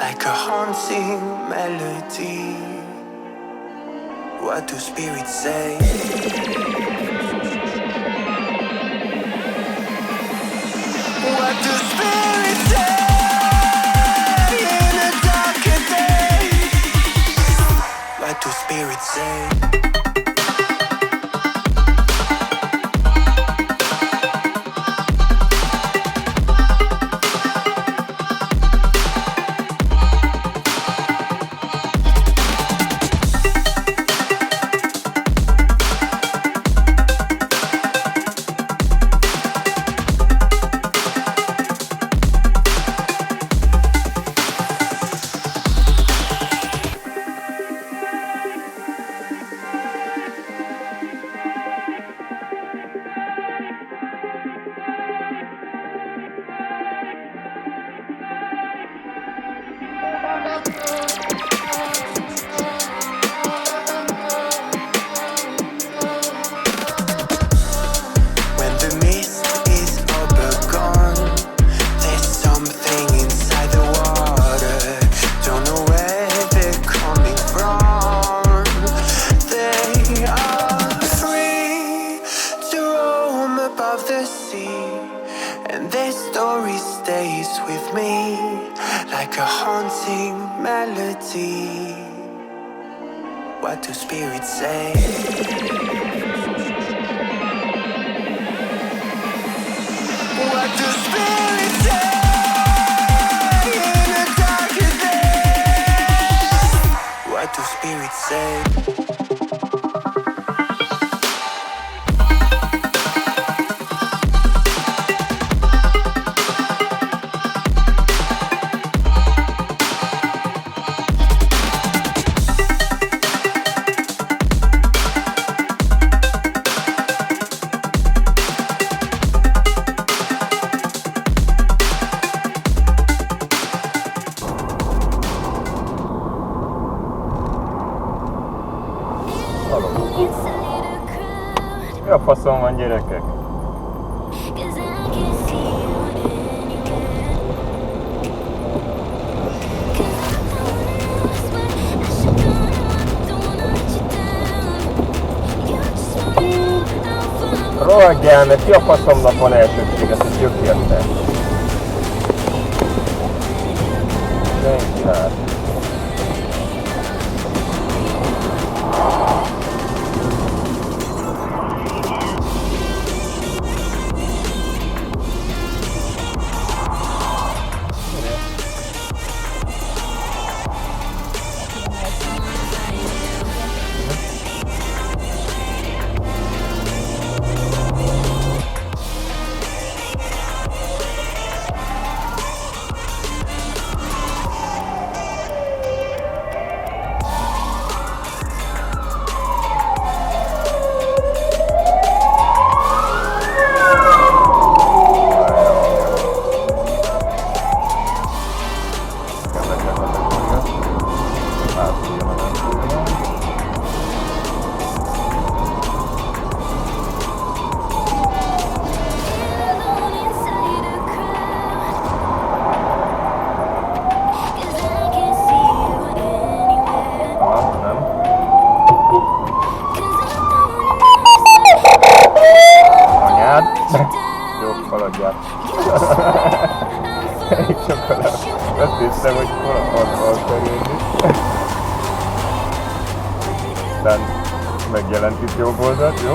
like a haunting melody. What do spirits say? What do spirits say in a darker day? What do spirits say? What do spirits say? What do spirits say in a darker day? What do spirits say? Mi a faszom van, gyerekek? Rohadjál, mert ki a faszomnak van elsőséget, hogy gyökérte. Senki hát. Jó, haladjál. Elég sokan azt hiszem, hogy hol kell jönni. Aztán megjelent itt jobb oldalt, jó?